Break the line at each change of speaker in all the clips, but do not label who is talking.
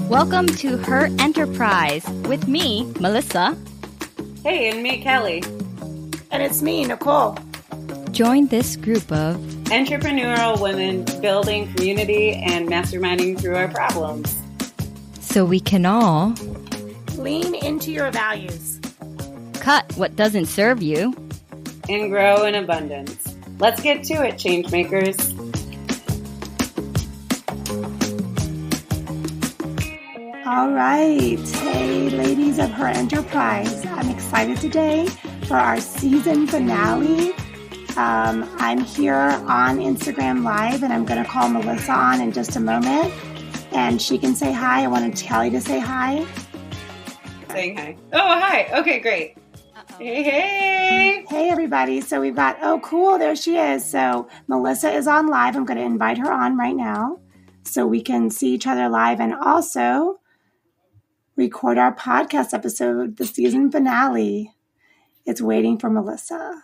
Welcome to Her Enterprise with me, Melissa.
Hey, and me, Kelly.
And it's me, Nicole.
Join this group of
entrepreneurial women building community and masterminding through our problems.
So we can all
lean into your values,
cut what doesn't serve you,
and grow in abundance. Let's get to it, changemakers.
All right. Hey, ladies of Her Enterprise. I'm excited today for our season finale. I'm here on Instagram Live, and I'm going to call Melissa on in just a moment, and she can say hi. I wanted Kelly to say hi.
Saying hi. Oh, hi. Okay, great. Hey.
Hey, everybody. So we've got, oh, cool. There she is. So Melissa is on live. I'm going to invite her on right now so we can see each other live and also record our podcast episode, the season finale. It's waiting for Melissa.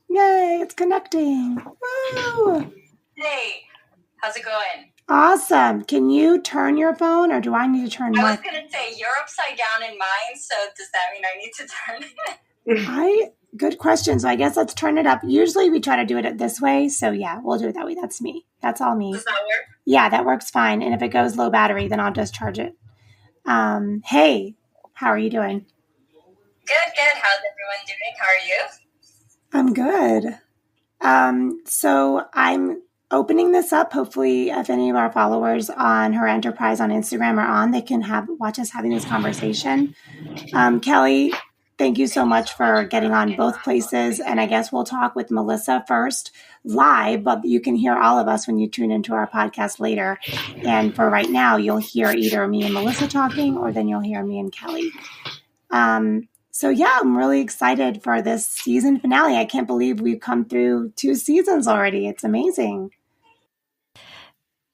Yay, it's connecting. Woo!
Hey, how's it going?
Awesome. Can you turn your phone or do I need to turn mine?
I was going to say, you're upside down in mine, so does that mean I need to turn it?
Good question. So I guess let's turn it up. Usually we try to do it this way. So yeah, we'll do it that way. That's me. That's all me.
Does that work?
Yeah, that works fine. And if it goes low battery, then I'll just charge it. Hey, how are you doing?
Good. How's everyone doing? How are you?
I'm good. So I'm opening this up. Hopefully, if any of our followers on Her Enterprise on Instagram are on, they can watch us having this conversation. Kelly, thank you so much for getting on both places. And I guess we'll talk with Melissa first live, but you can hear all of us when you tune into our podcast later. And for right now, you'll hear either me and Melissa talking, or then you'll hear me and Kelly. So yeah, I'm really excited for this season finale. I can't believe we've come through 2 seasons already. It's amazing.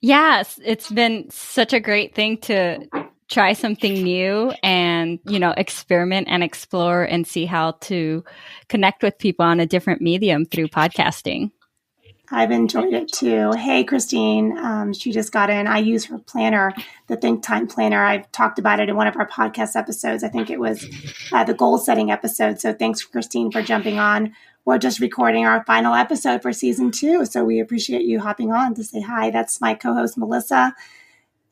Yes, it's been such a great thing to try something new and, experiment and explore and see how to connect with people on a different medium through podcasting.
I've enjoyed it too. Hey, Christine. She just got in. I use her planner, the Think Time Planner. I've talked about it in one of our podcast episodes. I think it was the goal setting episode. So thanks, Christine, for jumping on. We're just recording our final episode for season 2. So we appreciate you hopping on to say hi. That's my co-host, Melissa.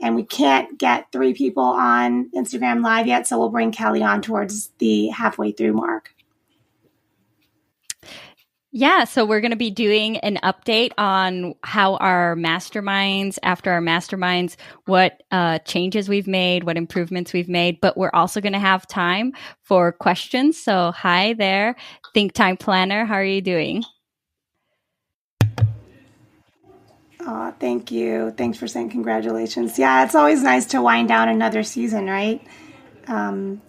And we can't get 3 people on Instagram Live yet. So we'll bring Kelly on towards the halfway through mark.
Yeah, so we're going to be doing an update on how our masterminds, after our masterminds, what changes we've made, what improvements we've made, but we're also going to have time for questions. So hi there, Think Time Planner. How are you doing?
Oh, thank you. Thanks for saying congratulations. Yeah, it's always nice to wind down another season, right?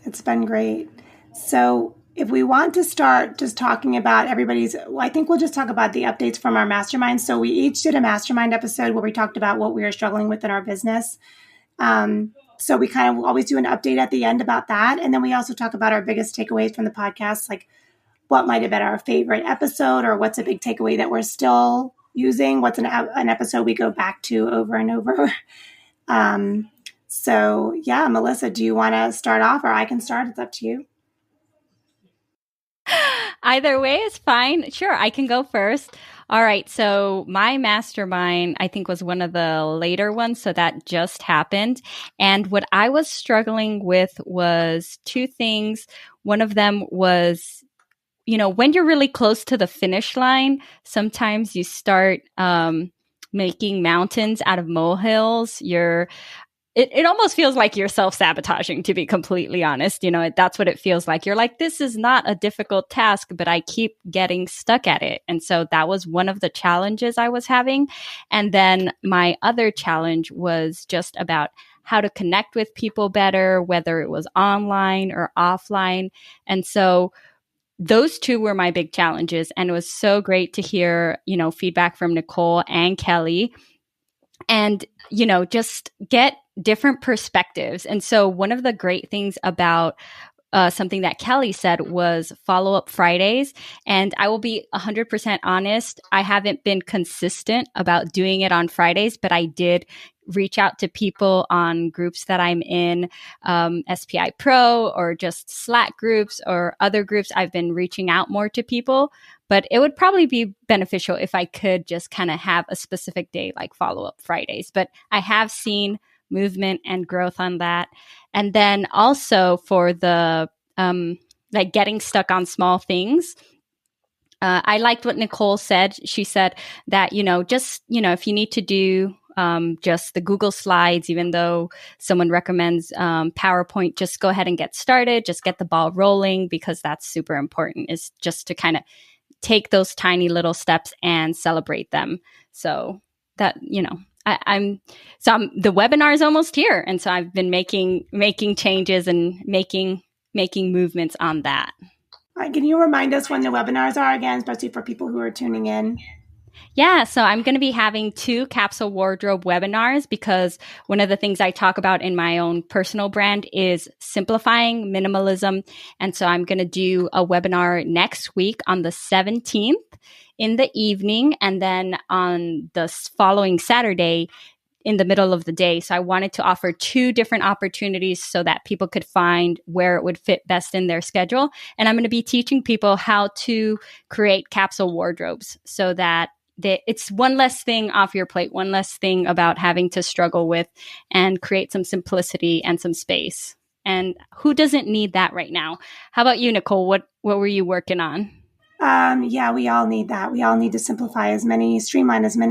It's been great. So if we want to start just talking about I think we'll just talk about the updates from our mastermind. So we each did a mastermind episode where we talked about what we were struggling with in our business. So we kind of always do an update at the end about that. And then we also talk about our biggest takeaways from the podcast, like what might have been our favorite episode or what's a big takeaway that we're still using, what's an episode we go back to over and over. So yeah, Melissa, do you want to start off or I can start? It's up to you.
Either way is fine. Sure, I can go first. All right. So my mastermind, I think, was one of the later ones. So that just happened. And what I was struggling with was 2 things. One of them was, when you're really close to the finish line, sometimes you start making mountains out of molehills. It almost feels like you're self-sabotaging, to be completely honest. That's what it feels like. You're like, this is not a difficult task, but I keep getting stuck at it. And so that was one of the challenges I was having. And then my other challenge was just about how to connect with people better, whether it was online or offline. And so those 2 were my big challenges. And it was so great to hear, feedback from Nicole and Kelly and, just get different perspectives. And so one of the great things about something that Kelly said was follow-up Fridays. And I will be 100% honest, I haven't been consistent about doing it on Fridays, but I did reach out to people on groups that I'm in, SPI Pro or just Slack groups or other groups. I've been reaching out more to people, but it would probably be beneficial if I could just kind of have a specific day like follow-up Fridays. But I have seen movement and growth on that. And then also for the like getting stuck on small things. I liked what Nicole said. She said that, just, if you need to do just the Google Slides, even though someone recommends PowerPoint, just go ahead and get started, just get the ball rolling, because that's super important, is just to kind of take those tiny little steps and celebrate them. So that, I'm the webinar is almost here. And so I've been making changes and making movements on that.
Can you remind us when the webinars are again, especially for people who are tuning in?
Yeah, so I'm going to be having 2 capsule wardrobe webinars, because one of the things I talk about in my own personal brand is simplifying minimalism. And so I'm going to do a webinar next week on the 17th in the evening, and then on the following Saturday in the middle of the day. So I wanted to offer 2 different opportunities so that people could find where it would fit best in their schedule. And I'm going to be teaching people how to create capsule wardrobes so that it's one less thing off your plate, one less thing about having to struggle with, and create some simplicity and some space. And who doesn't need that right now? How about you, Nicole? What were you working on?
Yeah, we all need that. We all need to streamline as many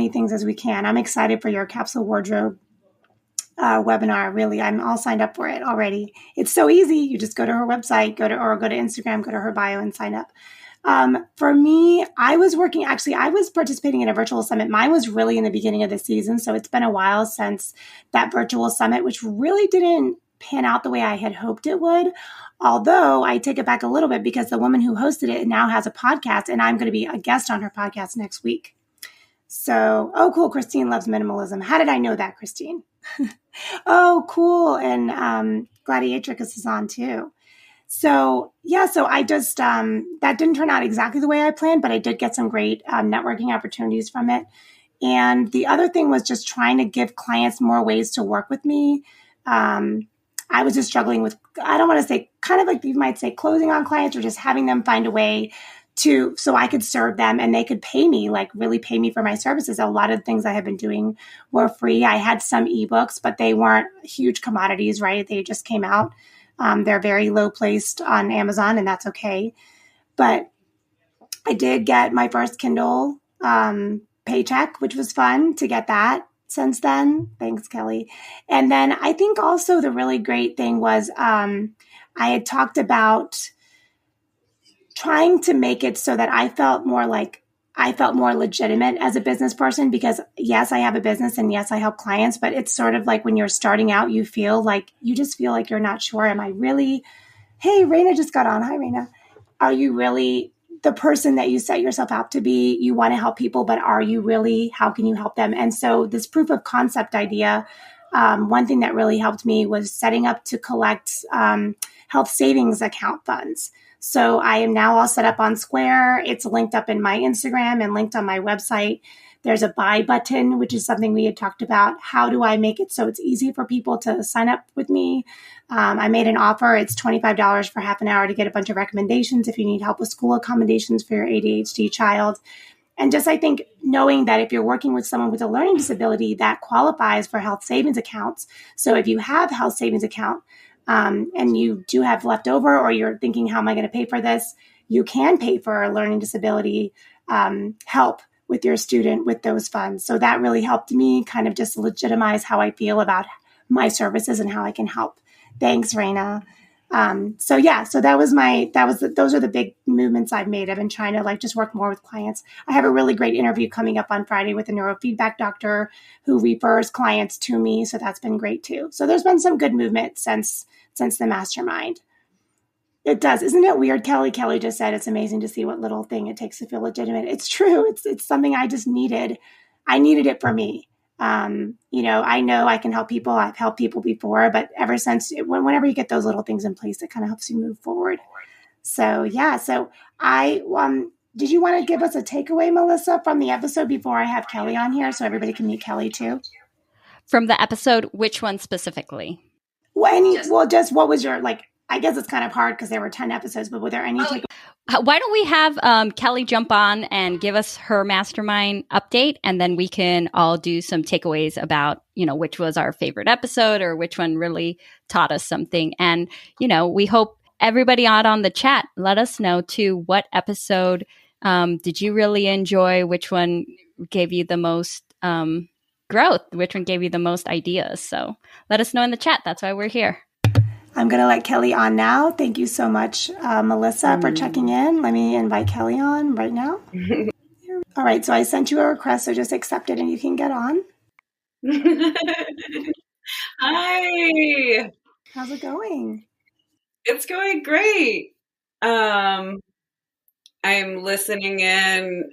things as we can. I'm excited for your capsule wardrobe webinar. Really, I'm all signed up for it already. It's so easy. You just go to her website, go to Instagram, go to her bio and sign up. For me, I was participating in a virtual summit. Mine was really in the beginning of the season. So it's been a while since that virtual summit, which really didn't pan out the way I had hoped it would. Although I take it back a little bit, because the woman who hosted it now has a podcast, and I'm going to be a guest on her podcast next week. So, oh, cool. Christine loves minimalism. How did I know that, Christine? Oh, cool. And Gladiatrix is on too. So, yeah, so I just, that didn't turn out exactly the way I planned, but I did get some great networking opportunities from it. And the other thing was just trying to give clients more ways to work with me. I was just struggling with, I don't want to say, kind of like you might say, closing on clients, or just having them find a way so I could serve them and they could pay me, like really pay me for my services. A lot of things I have been doing were free. I had some ebooks, but they weren't huge commodities, right? They just came out. They're very low placed on Amazon, and that's okay. But I did get my first Kindle paycheck, which was fun to get that since then. Thanks, Kelly. And then I think also the really great thing was I had talked about trying to make it so that I felt more legitimate as a business person, because yes, I have a business and yes, I help clients, but it's sort of like when you're starting out, you just feel like you're not sure. Am I really, hey, Raina just got on. Hi, Raina. Are you really the person that you set yourself out to be? You want to help people, but are you really, how can you help them? And so this proof of concept idea, one thing that really helped me was setting up to collect health savings account funds. So I am now all set up on Square. It's linked up in my Instagram and linked on my website. There's a buy button, which is something we had talked about. How do I make it so it's easy for people to sign up with me? I made an offer. It's $25 for half an hour to get a bunch of recommendations if you need help with school accommodations for your ADHD child. And just, I think, knowing that if you're working with someone with a learning disability, that qualifies for health savings accounts. So if you have a health savings account, and you do have leftover, or you're thinking, how am I going to pay for this? You can pay for a learning disability help with your student with those funds. So that really helped me kind of just legitimize how I feel about my services and how I can help. Thanks, Raina. So those are the big movements I've made. I've been trying to just work more with clients. I have a really great interview coming up on Friday with a neurofeedback doctor who refers clients to me. So that's been great too. So there's been some good movement since the mastermind. It does. Isn't it weird? Kelly just said it's amazing to see what little thing it takes to feel legitimate. It's true. It's something I just needed. I needed it for me. I know I can help people. I've helped people before, but ever since, whenever you get those little things in place, it kind of helps you move forward. So, yeah. So did you want to give us a takeaway, Melissa, from the episode before I have Kelly on here so everybody can meet Kelly too?
From the episode, which one specifically?
Just what was your, I guess it's kind of hard because there were 10 episodes, but were there any takeaways?
Why don't we have Kelly jump on and give us her mastermind update, and then we can all do some takeaways about, which was our favorite episode or which one really taught us something. And, we hope everybody out on the chat, let us know too, what episode did you really enjoy? Which one gave you the most growth? Which one gave you the most ideas? So let us know in the chat. That's why we're here.
I'm going to let Kelly on now. Thank you so much, Melissa, for checking in. Let me invite Kelly on right now. All right. So I sent you a request, so just accept it and you can get on.
Hi.
How's it going?
It's going great. I'm listening in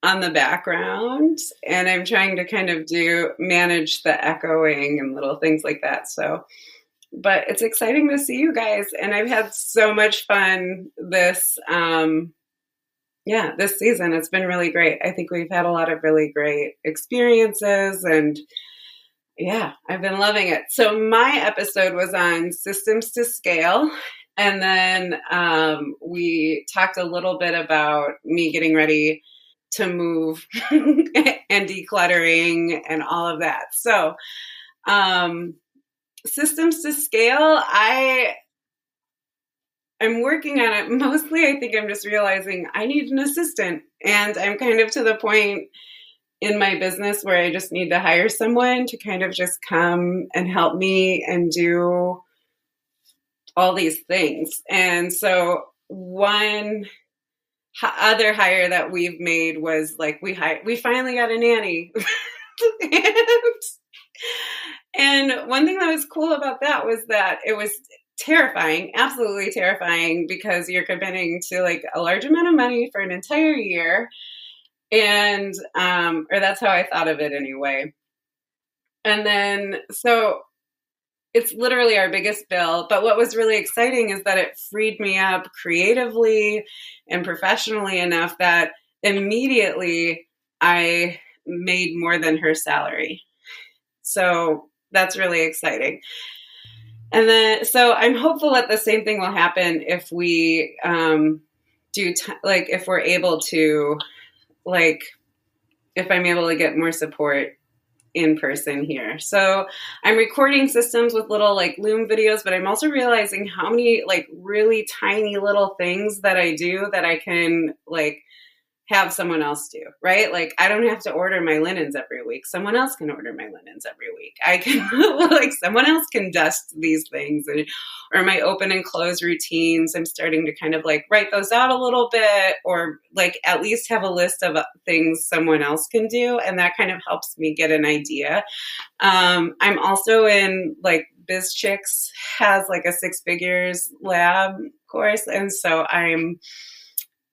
on the background, and I'm trying to kind of manage the echoing and little things like that. But it's exciting to see you guys, and I've had so much fun this season. It's been really great. I think we've had a lot of really great experiences, and I've been loving it. So my episode was on systems to scale, and then we talked a little bit about me getting ready to move and decluttering and all of that. So systems to scale, I'm working on it. Mostly, I think I'm just realizing I need an assistant. And I'm kind of to the point in my business where I just need to hire someone to kind of just come and help me and do all these things. And so one other hire that we've made was we finally got a nanny. And one thing that was cool about that was that it was terrifying, absolutely terrifying, because you're committing to a large amount of money for an entire year. And, or that's how I thought of it anyway. And then, so it's literally our biggest bill. But what was really exciting is that it freed me up creatively and professionally enough that immediately I made more than her salary. So that's really exciting. And then, so I'm hopeful that the same thing will happen if we if we're able to, if I'm able to get more support in person here. So I'm recording systems with little Loom videos, but I'm also realizing how many really tiny little things that I do that I can have someone else do, right? I don't have to order my linens every week. Someone else can order my linens every week. I can, someone else can dust these things, or my open and close routines. I'm starting to kind of write those out a little bit, or at least have a list of things someone else can do. And that kind of helps me get an idea. I'm also in BizChicks has a 6 figures lab course. And so I'm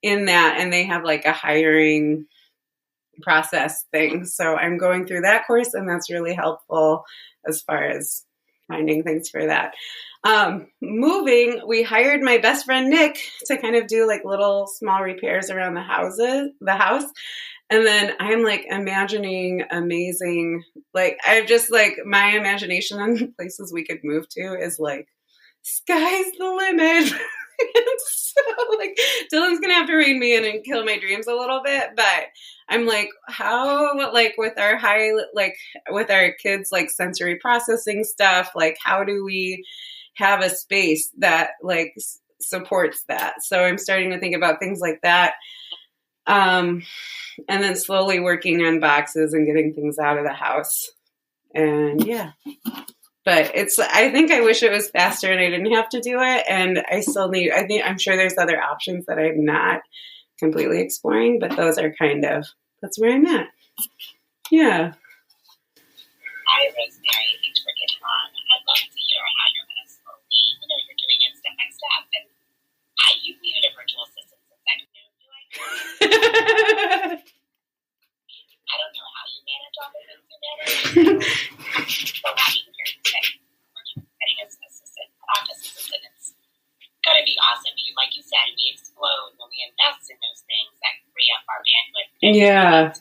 in that, and they have a hiring process thing. So I'm going through that course, and that's really helpful as far as finding things for that. Moving, we hired my best friend Nick to kind of do little small repairs around the house. And then I'm imagining amazing, I just my imagination on places we could move to is sky's the limit. So Dylan's gonna have to rein me in and kill my dreams a little bit, but I'm how with our with our kids sensory processing stuff, how do we have a space that supports that? So I'm starting to think about things like that, and then slowly working on boxes and getting things out of the house. And but I think I wish it was faster and I didn't have to do it. And I'm sure there's other options that I'm not completely exploring, but those are that's where I'm at. Yeah.
Hi, Rosemary. Thanks for getting on. I'd love to hear how you're going to slowly, you're doing it step by step. And you've needed a virtual assistant since I've known you, I guess. I don't know how you manage all the things you manage, So happy to hear you say working getting as an assistant, office assistant. It's gonna be awesome because, like you said, we explode when we invest in those things that free up our bandwidth.
Yeah.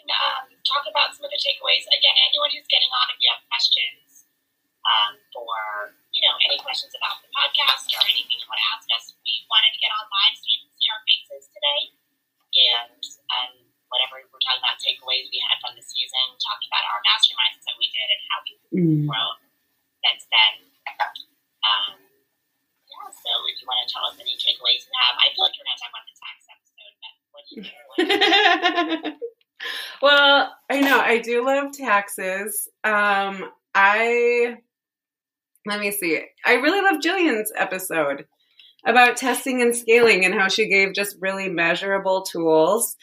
And talk about some of the takeaways. Again, anyone who's getting on, if you have questions for, any questions about the podcast or anything you want to ask us, we wanted to get on live so you can see our faces today. And whatever we're talking about takeaways we had from the season, talking about our masterminds that we did and how we've grown since then. So if you want to tell us any takeaways you have, I feel like you're going to talk about the tax episode, but what do you think?
Well, I know I do love taxes. Let me see. I really love Jillian's episode about testing and scaling and how she gave just really measurable tools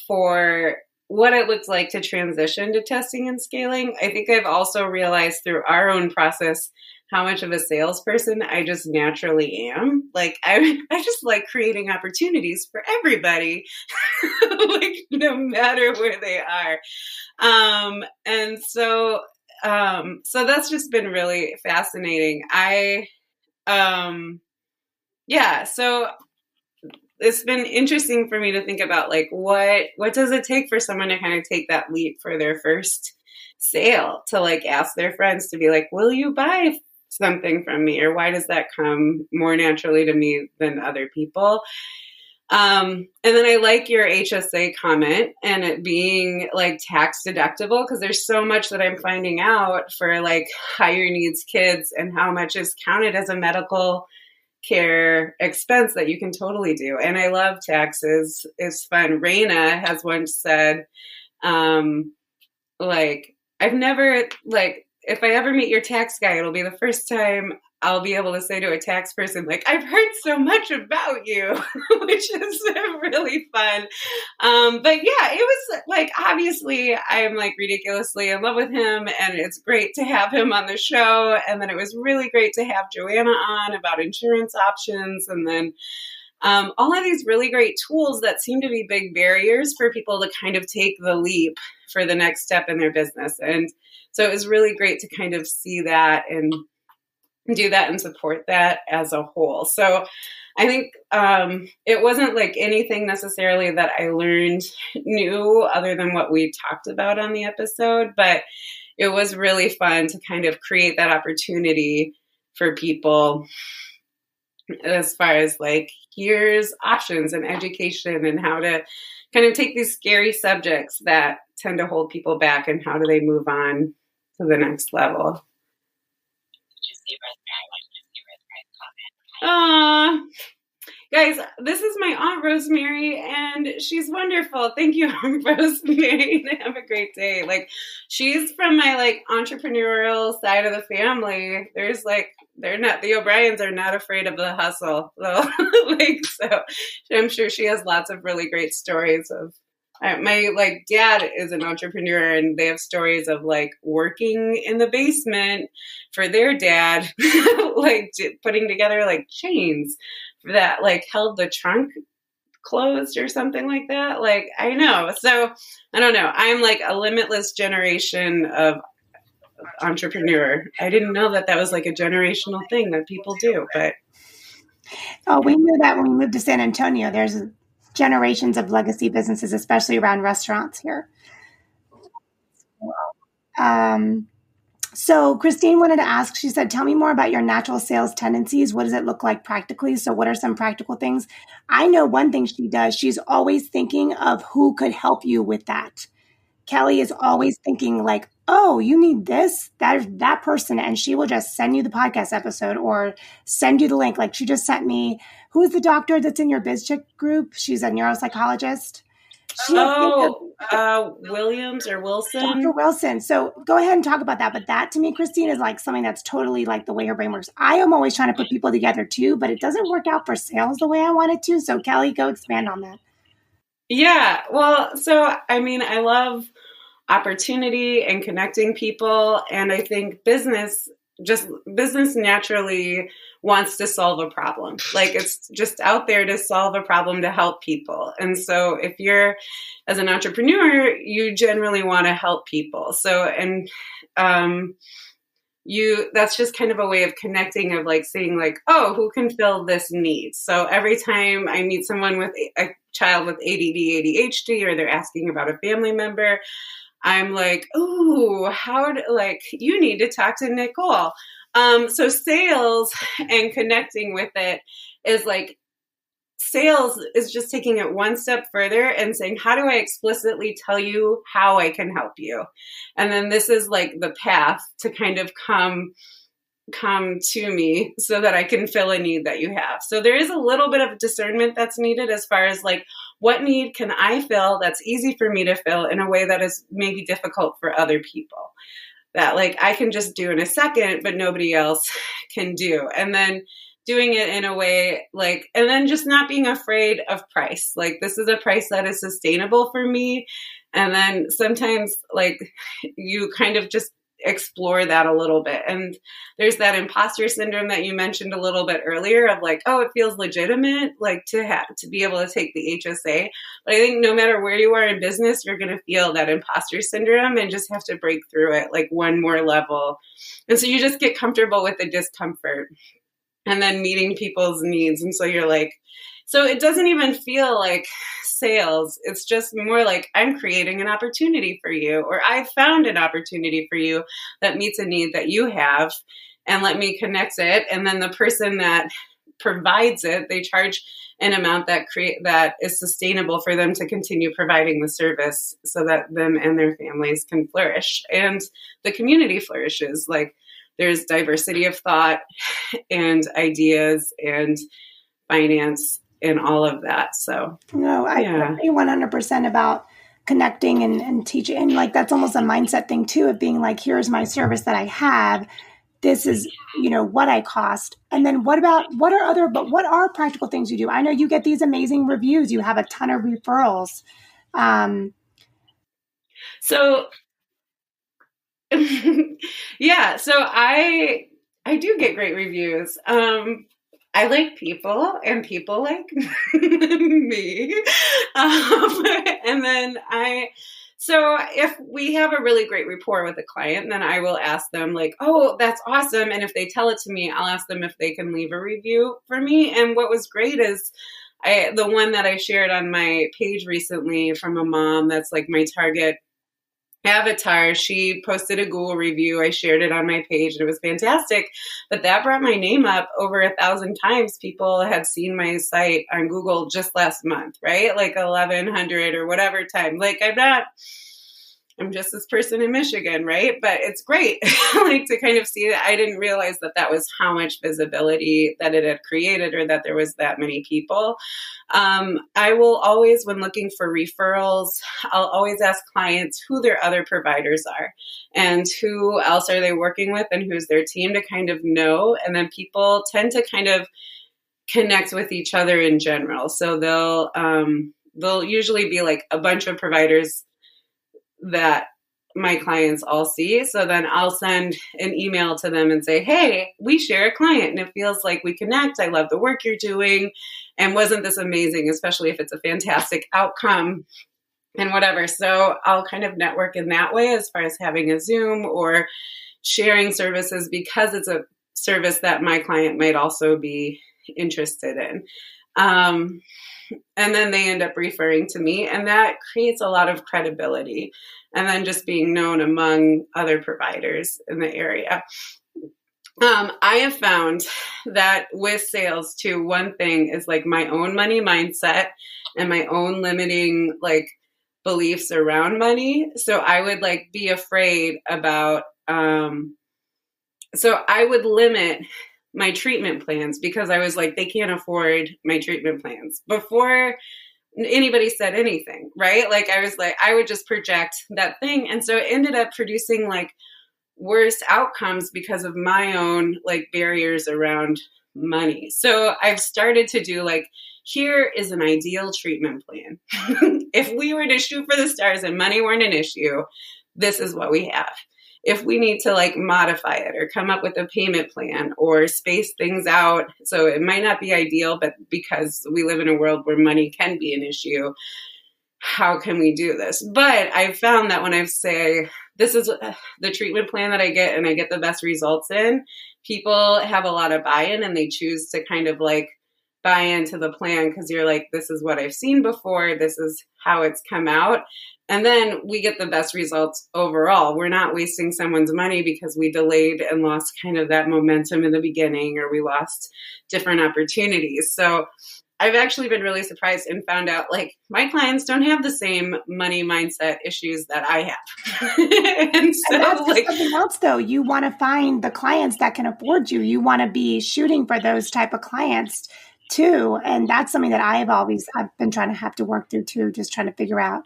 for what it looks like to transition to testing and scaling. I think I've also realized through our own process how much of a salesperson I just naturally am. Like I just like creating opportunities for everybody, like no matter where they are. And so that's just been really fascinating. So it's been interesting for me to think about like what does it take for someone to kind of take that leap for their first sale, to like ask their friends to be like, will you buy something from me? Or why does that come more naturally to me than other people? And then I like your HSA comment and it being like tax deductible, because there's so much that I'm finding out for like higher needs kids and how much is counted as a medical care expense that you can totally do. And I love taxes. It's fun. Raina has once said, I've never, if I ever meet your tax guy, it'll be the first time I'll be able to say to a tax person, like, I've heard so much about you, which is really fun. But yeah, it was like, obviously I'm like ridiculously in love with him and it's great to have him on the show. And then it was really great to have Joanna on about insurance options. And then all of these really great tools that seem to be big barriers for people to kind of take the leap for the next step in their business. And so it was really great to kind of see that and do that and support that as a whole. So I think it wasn't like anything necessarily that I learned new other than what we talked about on the episode, but it was really fun to kind of create that opportunity for people as far as like, here's options and education and how to kind of take these scary subjects that tend to hold people back and how do they move on to the next level. Guys, this is my Aunt Rosemary, and she's wonderful. Thank you, Aunt Rosemary. Have a great day. Like, she's from my like entrepreneurial side of the family. There's like, the O'Briens are not afraid of the hustle. So I'm sure she has lots of really great stories of. My like dad is an entrepreneur and they have stories of like working in the basement for their dad, like putting together like chains that like held the trunk closed or something like that. Like, I know. So I don't know. I'm like a limitless generation of entrepreneur. I didn't know that was like a generational thing that people do, but.
Oh, we knew that when we moved to San Antonio. There's generations of legacy businesses, especially around restaurants here. So Christine wanted to ask, she said, tell me more about your natural sales tendencies. What does it look like practically? So what are some practical things? I know one thing she does. She's always thinking of who could help you with that. Kelly is always thinking like, oh, you need this, that person. And she will just send you the podcast episode or send you the link. Like she just sent me, who's the doctor that's in your BizChick group? She's a neuropsychologist.
Williams or Wilson.
Dr. Wilson. So go ahead and talk about that. But that to me, Christine, is like something that's totally like the way her brain works. I am always trying to put people together too, but it doesn't work out for sales the way I want it to. So Kelly, go expand on that.
Yeah. Well, so, I mean, I love opportunity and connecting people. And I think business just business naturally wants to solve a problem. Like it's just out there to solve a problem to help people. And so if you're as an entrepreneur, you generally want to help people. So, and, that's just kind of a way of connecting, of like saying like, oh, who can fill this need? So every time I meet someone with a child with ADD, ADHD, or they're asking about a family member, I'm like, oh, you need to talk to Nicole. So sales and connecting with it is like, sales is just taking it one step further and saying, how do I explicitly tell you how I can help you? And then this is like the path to kind of come to me so that I can fill a need that you have. So there is a little bit of discernment that's needed as far as like, what need can I fill that's easy for me to fill in a way that is maybe difficult for other people, that like I can just do in a second, but nobody else can do. And then doing it in a way like, and then just not being afraid of price. Like this is a price that is sustainable for me. And then sometimes like you kind of just explore that a little bit. And there's that imposter syndrome that you mentioned a little bit earlier of like, oh, it feels legitimate, like to be able to take the HSA. But I think no matter where you are in business, you're going to feel that imposter syndrome and just have to break through it like one more level. And so you just get comfortable with the discomfort and then meeting people's needs. And so you're like, so it doesn't even feel like sales. It's just more like I'm creating an opportunity for you, or I've found an opportunity for you that meets a need that you have, and let me connect it. And then the person that provides it, they charge an amount that is sustainable for them to continue providing the service so that them and their families can flourish and the community flourishes. Like there's diversity of thought and ideas and finance and all of that. So
no, I agree 100% about connecting and teaching. And like, that's almost a mindset thing too, of being like, here's my service that I have. This is, what I cost. And then what are practical things you do? I know you get these amazing reviews. You have a ton of referrals.
So yeah, so I do get great reviews. I like people and people like me. And then so if we have a really great rapport with a client, then I will ask them like, oh, that's awesome. And if they tell it to me, I'll ask them if they can leave a review for me. And what was great is the one that I shared on my page recently from a mom that's like my target avatar, she posted a Google review. I shared it on my page and it was fantastic. But that brought my name up over 1,000 times. People had seen my site on Google just last month, right? Like 1,100 or whatever time. Like I'm just this person in Michigan, right? But it's great like to kind of see that. I didn't realize that was how much visibility that it had created, or that there was that many people. I will always, when looking for referrals, I'll always ask clients who their other providers are and who else are they working with and who's their team, to kind of know. And then people tend to kind of connect with each other in general. So they'll usually be like a bunch of providers that my clients all see. So then I'll send an email to them and say, hey, we share a client and it feels like we connect. I love the work you're doing. And wasn't this amazing, especially if it's a fantastic outcome and whatever. So I'll kind of network in that way as far as having a Zoom or sharing services, because it's a service that my client might also be interested in. And then they end up referring to me, and that creates a lot of credibility. And then just being known among other providers in the area. I have found that with sales too, one thing is like my own money mindset and my own limiting like beliefs around money. So I would like be afraid about, so I would limit my treatment plans because I was like, they can't afford my treatment plans before anybody said anything, right? Like I was like, I would just project that thing. And so it ended up producing like worse outcomes because of my own like barriers around money. So I've started to do like, here is an ideal treatment plan. If we were to shoot for the stars and money weren't an issue, this is what we have. if we need to like modify it or come up with a payment plan or space things out. So it might not be ideal, but because we live in a world where money can be an issue, how can we do this? But I've found that when I say, this is the treatment plan that I get and I get the best results in, people have a lot of buy-in and they choose to kind of like buy into the plan because you're like, this is what I've seen before. This is how it's come out. And then we get the best results overall. We're not wasting someone's money because we delayed and lost kind of that momentum in the beginning, or we lost different opportunities. So I've actually been really surprised and found out like my clients don't have the same money mindset issues that I have. And so
And that's
like
something else though. You want to find the clients that can afford you. You want to be shooting for those type of clients too. And that's something that I've been trying to have to work through too, just trying to figure out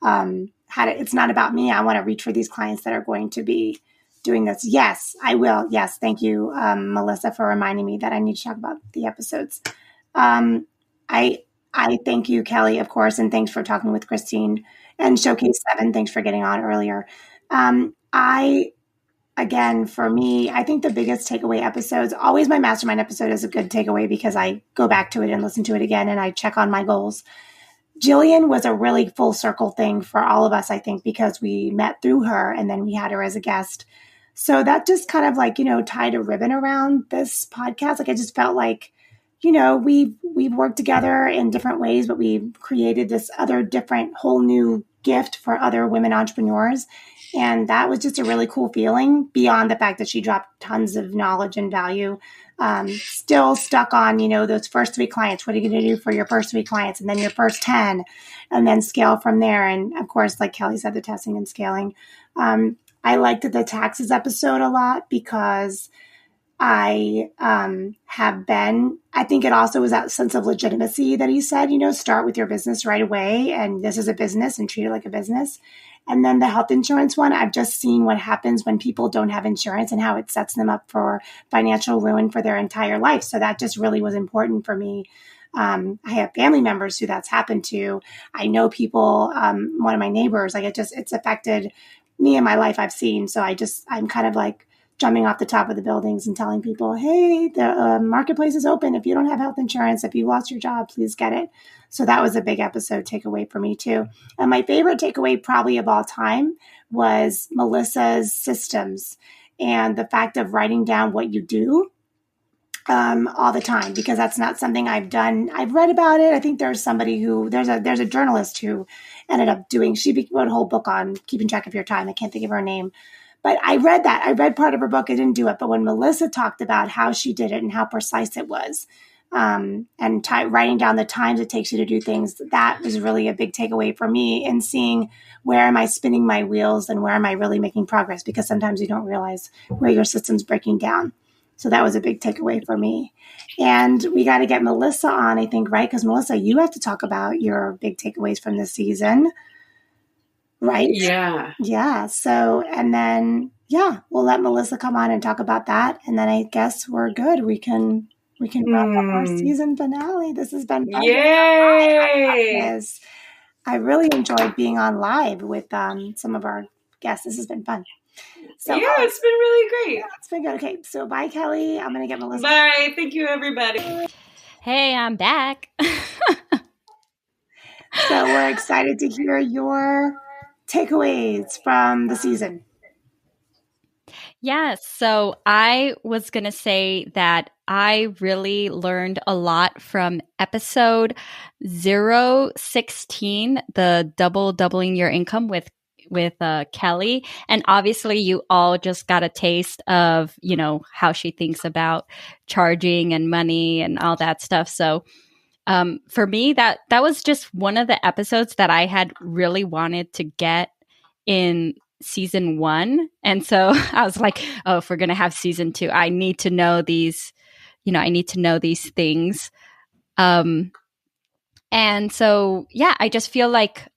how to, it's not about me. I want to reach for these clients that are going to be doing this. Yes, I will. Yes. Thank you, Melissa, for reminding me that I need to talk about the episodes. I thank you, Kelly, of course, and thanks for talking with Christine and Showcase 7. Thanks for getting on earlier. Again, for me, I think the biggest takeaway episodes, always my mastermind episode is a good takeaway because I go back to it and listen to it again and I check on my goals. Jillian was a really full circle thing for all of us, I think, because we met through her and then we had her as a guest. So that just kind of like, tied a ribbon around this podcast. Like I just felt like, we've worked together in different ways, but we've created this other different whole new gift for other women entrepreneurs. And that was just a really cool feeling beyond the fact that she dropped tons of knowledge and value. Still stuck on, those first 3 clients. What are you going to do for your first 3 clients? And then your first 10 and then scale from there. And of course, like Kelly said, the testing and scaling. I liked the taxes episode a lot because I think it also was that sense of legitimacy that he said, start with your business right away. And this is a business and treat it like a business. And then the health insurance one, I've just seen what happens when people don't have insurance and how it sets them up for financial ruin for their entire life. So that just really was important for me. I have family members who that's happened to. I know people, one of my neighbors, like it's affected me in my life I've seen. So I'm kind of like jumping off the top of the buildings and telling people, hey, the marketplace is open. If you don't have health insurance, if you lost your job, please get it. So that was a big episode takeaway for me too. And my favorite takeaway probably of all time was Melissa's systems and the fact of writing down what you do all the time, because that's not something I've done. I've read about it. I think there's a journalist who ended up she wrote a whole book on keeping track of your time. I can't think of her name. But I read that. I read part of her book. I didn't do it. But when Melissa talked about how she did it and how precise it was, and writing down the times it takes you to do things, that was really a big takeaway for me in seeing where am I spinning my wheels and where am I really making progress, because sometimes you don't realize where your system's breaking down. So that was a big takeaway for me. And we got to get Melissa on, I think, right? Because Melissa, you have to talk about your big takeaways from this season. Right? Yeah. So, and then, we'll let Melissa come on and talk about that. And then I guess we're good. We can wrap up our season finale. This has been fun.
Yay!
I really enjoyed being on live with some of our guests. This has been fun. So,
it's been really great.
Yeah, it's been good. Okay. So bye, Kelly. I'm going to get Melissa.
Bye. Thank you, everybody.
Hey, I'm back.
So we're excited to hear your takeaways from the season.
Yes. So I was going to say that I really learned a lot from episode 016, the doubling your income with Kelly. And obviously you all just got a taste of, how she thinks about charging and money and all that stuff. So for me, that was just one of the episodes that I had really wanted to get in season 1. And so I was like, oh, if we're going to have season 2, I need to know these, things. And so, I just feel like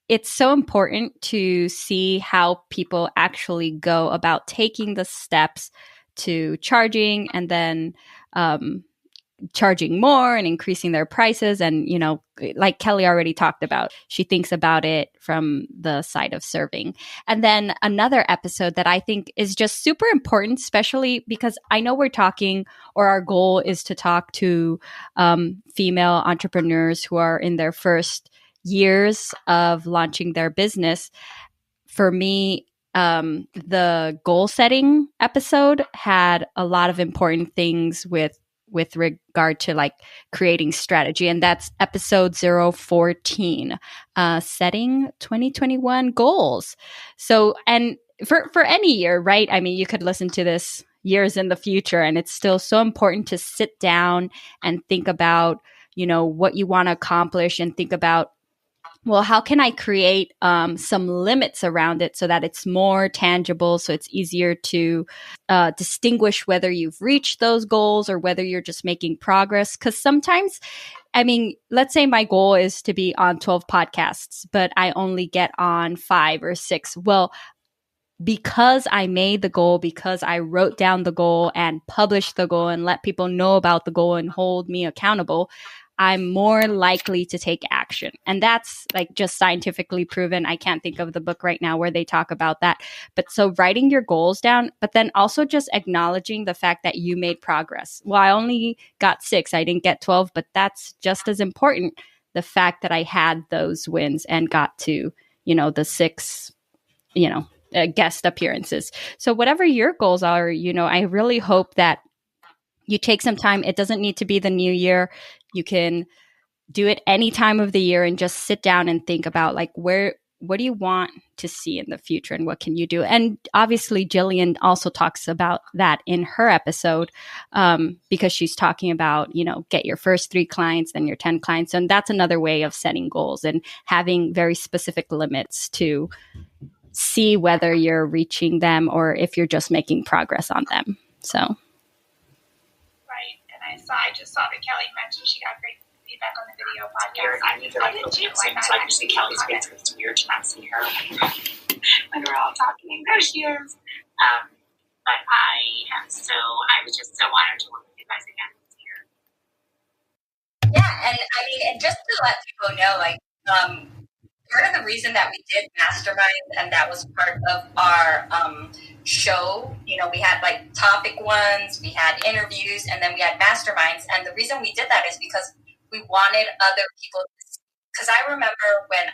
it's so important to see how people actually go about taking the steps to charging and then, charging more and increasing their prices. And, like Kelly already talked about, she thinks about it from the side of serving. And then another episode that I think is just super important, especially because I know we're talking, or our goal is to talk to female entrepreneurs who are in their first years of launching their business. For me, the goal setting episode had a lot of important things with regard to like creating strategy. And that's episode 014, setting 2021 goals. So, and for any year, right? I mean, you could listen to this years in the future, and it's still so important to sit down and think about, what you want to accomplish, and think about, well, how can I create some limits around it so that it's more tangible, so it's easier to distinguish whether you've reached those goals or whether you're just making progress? Because sometimes, I mean, let's say my goal is to be on 12 podcasts, but I only get on 5 or 6. Well, because I made the goal, because I wrote down the goal and published the goal and let people know about the goal and hold me accountable, I'm more likely to take action. And that's like just scientifically proven. I can't think of the book right now where they talk about that. But so writing your goals down, but then also just acknowledging the fact that you made progress. Well, I only got 6, I didn't get 12, but that's just as important. The fact that I had those wins and got to, the 6, guest appearances. So whatever your goals are, I really hope that you take some time. It doesn't need to be the new year. You can do it any time of the year and just sit down and think about like what do you want to see in the future and what can you do? And obviously Jillian also talks about that in her episode, because she's talking about, get your first 3 clients, then your 10 clients. And that's another way of setting goals and having very specific limits to see whether you're reaching them or if you're just making progress on them. So.
Right. And I just saw that Kelly mentioned she got great feedback on the video podcast. I did too. So I see Kelly's face. It's weird to not see her when we're all talking. There she is. But I was just so honored to work with you guys again this year.
Yeah. And I mean, and just to let people know, like, part of the reason that we did Mastermind, and that was part of our show, we had like topic ones, we had interviews, and then we had Masterminds. And the reason we did that is because we wanted other people to see. Because I remember when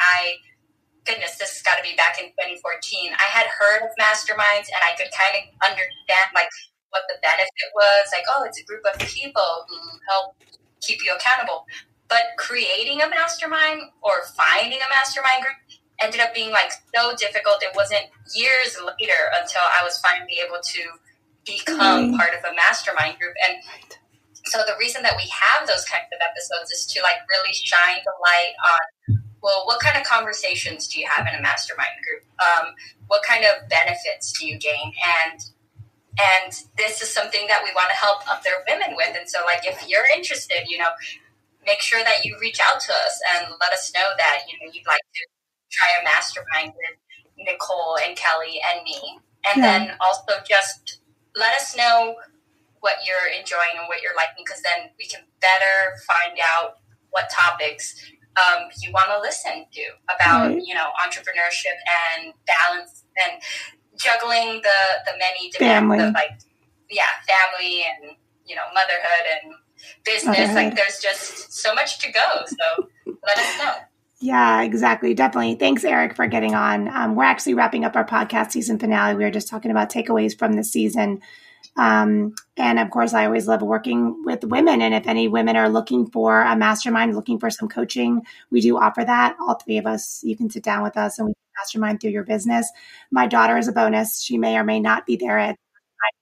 this has got to be back in 2014, I had heard of Masterminds and I could kind of understand like what the benefit was. Like, oh, it's a group of people who help keep you accountable. But creating a mastermind or finding a mastermind group ended up being like so difficult. It wasn't years later until I was finally able to become part of a mastermind group. And so the reason that we have those kinds of episodes is to like really shine the light on, well, what kind of conversations do you have in a mastermind group? What kind of benefits do you gain? And this is something that we want to help other women with. And so like, if you're interested, make sure that you reach out to us and let us know that, you'd like to try a mastermind with Nicole and Kelly and me. And then also just let us know what you're enjoying and what you're liking, because then we can better find out what topics you want to listen to about, entrepreneurship and balance and juggling the many different, family and, motherhood and business. Like there's just so much to go. So let us know.
Yeah, exactly. Definitely. Thanks, Eric, for getting on. We're actually wrapping up our podcast season finale. We were just talking about takeaways from the season. And of course, I always love working with women. And if any women are looking for a mastermind, looking for some coaching, we do offer that. All 3 of us, you can sit down with us and we can mastermind through your business. My daughter is a bonus. She may or may not be there at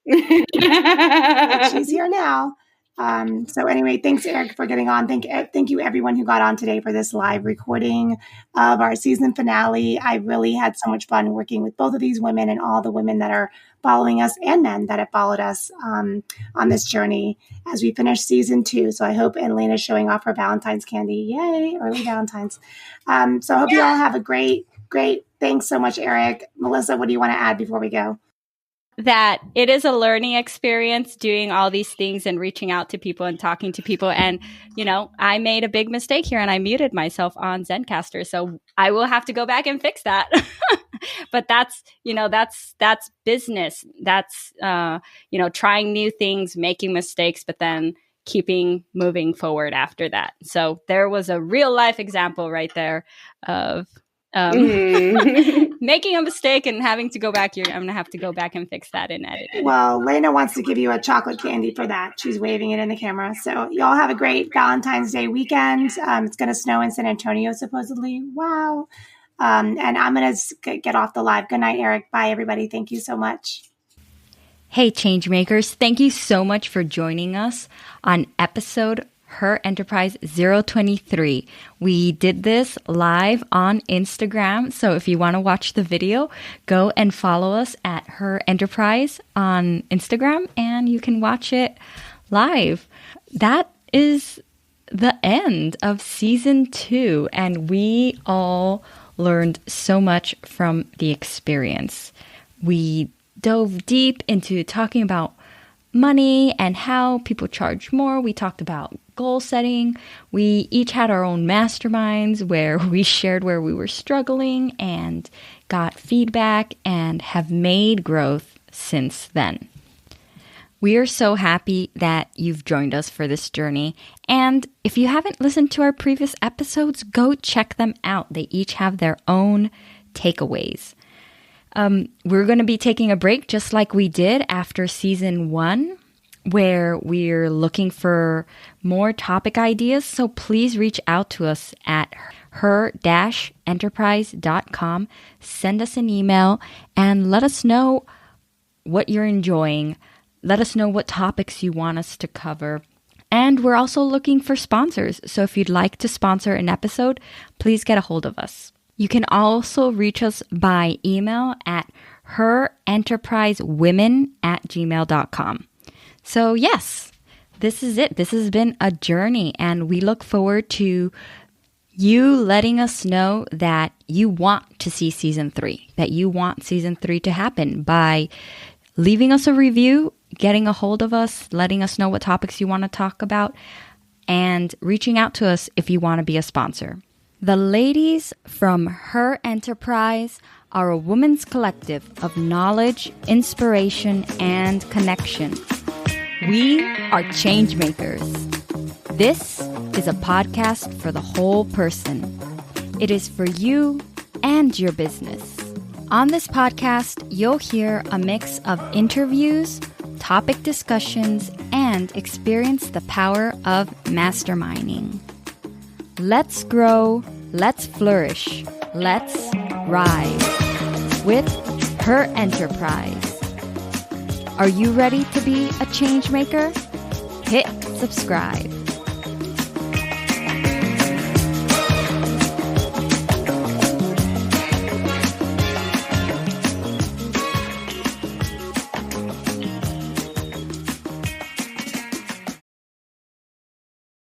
but she's here now. So anyway, thanks, Eric, for getting on. Thank you, everyone who got on today for this live recording of our season finale. I really had so much fun working with both of these women and all the women that are following us and men that have followed us on this journey as we finish season 2. So I hope Lena's showing off her Valentine's candy. Yay, early Valentine's. So I hope you all have a great. Thanks so much, Eric. Melissa, what do you want to add before we go?
that it is a learning experience doing all these things and reaching out to people and talking to people. And, I made a big mistake here and I muted myself on Zencastr. So I will have to go back and fix that. But that's business. That's, trying new things, making mistakes, but then keeping moving forward after that. So there was a real life example right there of making a mistake and having to go back. I'm going to have to go back and fix that in editing.
Well, Lena wants to give you a chocolate candy for that. She's waving it in the camera. So y'all have a great Valentine's Day weekend. It's going to snow in San Antonio, supposedly. Wow. And I'm going to get off the live. Good night, Eric. Bye, everybody. Thank you so much.
Hey, Changemakers. Thank you so much for joining us on episode Her Enterprise 023. We did this live on Instagram. So if you want to watch the video, go and follow us at Her Enterprise on Instagram and you can watch it live. That is the end of season 2. And we all learned so much from the experience. We dove deep into talking about money and how people charge more. We talked about goal setting. We each had our own masterminds where we shared where we were struggling and got feedback and have made growth since then. We are so happy that you've joined us for this journey. And if you haven't listened to our previous episodes, go check them out. They each have their own takeaways. We're going to be taking a break just like we did after season 1, where we're looking for more topic ideas. So please reach out to us at her-enterprise.com. Send us an email and let us know what you're enjoying. Let us know what topics you want us to cover. And we're also looking for sponsors. So if you'd like to sponsor an episode, please get a hold of us. You can also reach us by email at herenterprisewomen@gmail.com. So yes, this is it. This has been a journey and we look forward to you letting us know that you want to see season 3, that you want season 3 to happen by leaving us a review, getting a hold of us, letting us know what topics you want to talk about, and reaching out to us if you want to be a sponsor. The ladies from Her Enterprise are a women's collective of knowledge, inspiration, and connection. We are changemakers. This is a podcast for the whole person. It is for you and your business. On this podcast, you'll hear a mix of interviews, topic discussions, and experience the power of masterminding. Let's grow, let's flourish, let's rise with Her Enterprise. Are you ready to be a change maker? Hit subscribe.